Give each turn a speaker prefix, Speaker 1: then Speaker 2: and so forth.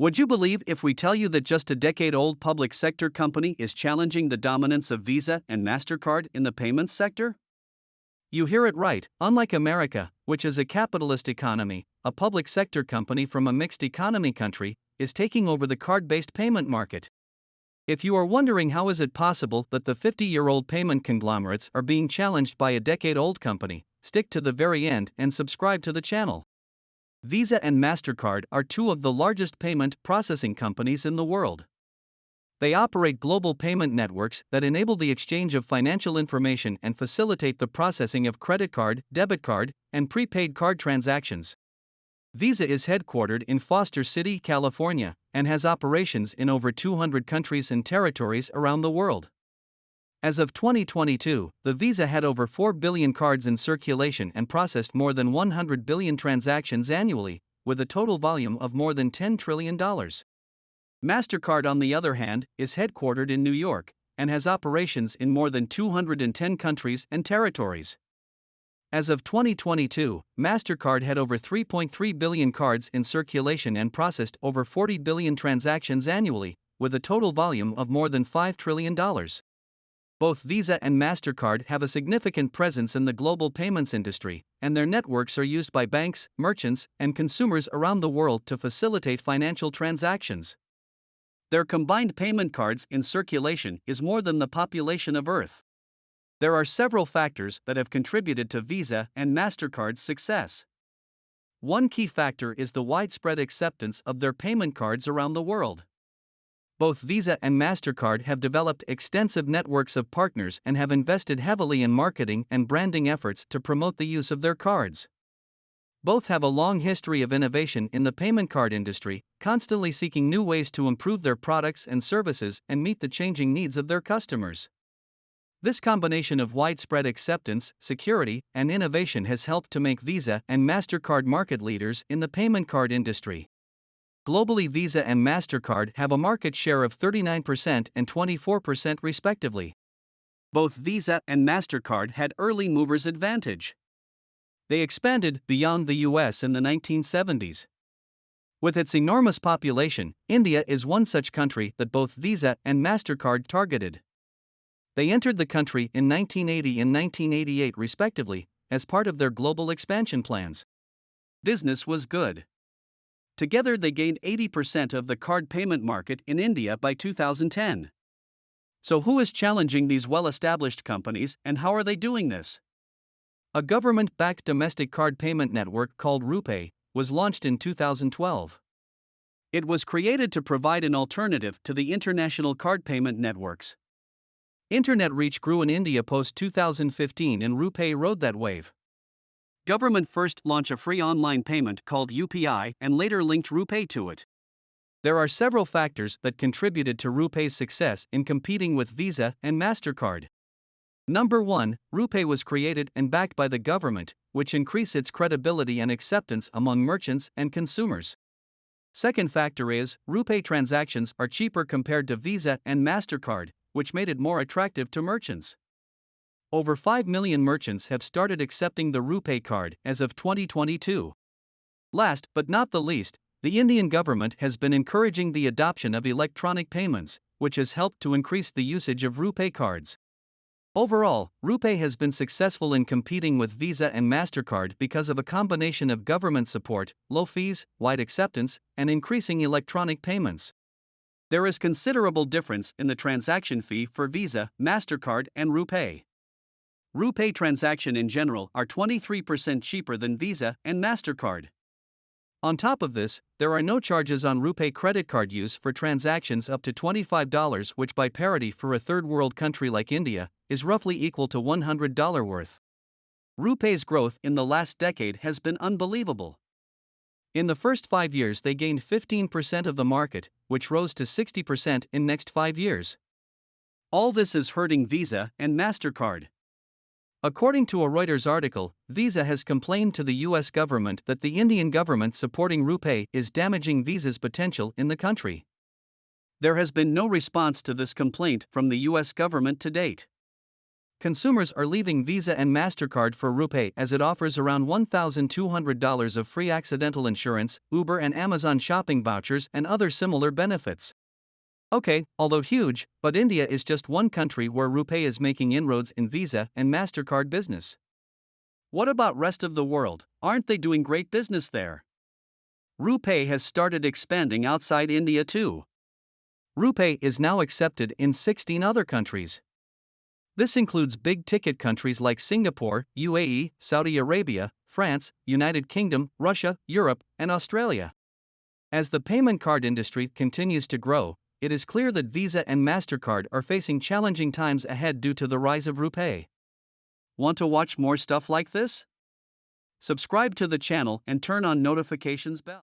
Speaker 1: Would you believe if we tell you that just a decade-old public sector company is challenging the dominance of Visa and Mastercard in the payments sector? You hear it right. Unlike America, which is a capitalist economy, a public sector company from a mixed economy country is taking over the card-based payment market. If you are wondering how is it possible that the 50-year-old payment conglomerates are being challenged by a decade-old company, stick to the very end and subscribe to the channel. Visa and Mastercard are two of the largest payment processing companies in the world. They operate global payment networks that enable the exchange of financial information and facilitate the processing of credit card, debit card, and prepaid card transactions. Visa is headquartered in Foster City, California, and has operations in over 200 countries and territories around the world. As of 2022, the Visa had over 4 billion cards in circulation and processed more than 100 billion transactions annually, with a total volume of more than $10 trillion. Mastercard, on the other hand, is headquartered in New York and has operations in more than 210 countries and territories. As of 2022, Mastercard had over 3.3 billion cards in circulation and processed over 40 billion transactions annually, with a total volume of more than $5 trillion. Both Visa and Mastercard have a significant presence in the global payments industry, and their networks are used by banks, merchants, and consumers around the world to facilitate financial transactions. Their combined payment cards in circulation is more than the population of Earth. There are several factors that have contributed to Visa and Mastercard's success. One key factor is the widespread acceptance of their payment cards around the world. Both Visa and Mastercard have developed extensive networks of partners and have invested heavily in marketing and branding efforts to promote the use of their cards. Both have a long history of innovation in the payment card industry, constantly seeking new ways to improve their products and services and meet the changing needs of their customers. This combination of widespread acceptance, security, and innovation has helped to make Visa and Mastercard market leaders in the payment card industry. Globally, Visa and Mastercard have a market share of 39% and 24% respectively. Both Visa and Mastercard had early movers' advantage. They expanded beyond the US in the 1970s. With its enormous population, India is one such country that both Visa and Mastercard targeted. They entered the country in 1980 and 1988 respectively, as part of their global expansion plans. Business was good. Together they gained 80% of the card payment market in India by 2010. So who is challenging these well-established companies, and how are they doing this? A government-backed domestic card payment network called RuPay was launched in 2012. It was created to provide an alternative to the international card payment networks. Internet reach grew in India post-2015 and RuPay rode that wave. Government first launched a free online payment called UPI and later linked RuPay to it. There are several factors that contributed to RuPay's success in competing with Visa and Mastercard. Number 1, RuPay was created and backed by the government, which increased its credibility and acceptance among merchants and consumers. Second factor is, RuPay transactions are cheaper compared to Visa and Mastercard, which made it more attractive to merchants. Over 5 million merchants have started accepting the RuPay card as of 2022. Last but not the least, the Indian government has been encouraging the adoption of electronic payments, which has helped to increase the usage of RuPay cards. Overall, RuPay has been successful in competing with Visa and Mastercard because of a combination of government support, low fees, wide acceptance, and increasing electronic payments. There is considerable difference in the transaction fee for Visa, Mastercard, and RuPay. RuPay transactions in general are 23% cheaper than Visa and Mastercard. On top of this, there are no charges on RuPay credit card use for transactions up to $25, which by parity for a third world country like India, is roughly equal to $100 worth. RuPay's growth in the last decade has been unbelievable. In the first 5 years they gained 15% of the market, which rose to 60% in next 5 years. All this is hurting Visa and Mastercard. According to a Reuters article, Visa has complained to the US government that the Indian government supporting RuPay is damaging Visa's potential in the country. There has been no response to this complaint from the US government to date. Consumers are leaving Visa and Mastercard for RuPay as it offers around $1,200 of free accidental insurance, Uber and Amazon shopping vouchers, and other similar benefits. Okay, although huge, but India is just one country where RuPay is making inroads in Visa and Mastercard business. What about rest of the world? Aren't they doing great business there? RuPay has started expanding outside India too. RuPay is now accepted in 16 other countries. This includes big-ticket countries like Singapore, UAE, Saudi Arabia, France, United Kingdom, Russia, Europe, and Australia. As the payment card industry continues to grow, it is clear that Visa and Mastercard are facing challenging times ahead due to the rise of RuPay. Want to watch more stuff like this? Subscribe to the channel and turn on notifications bell.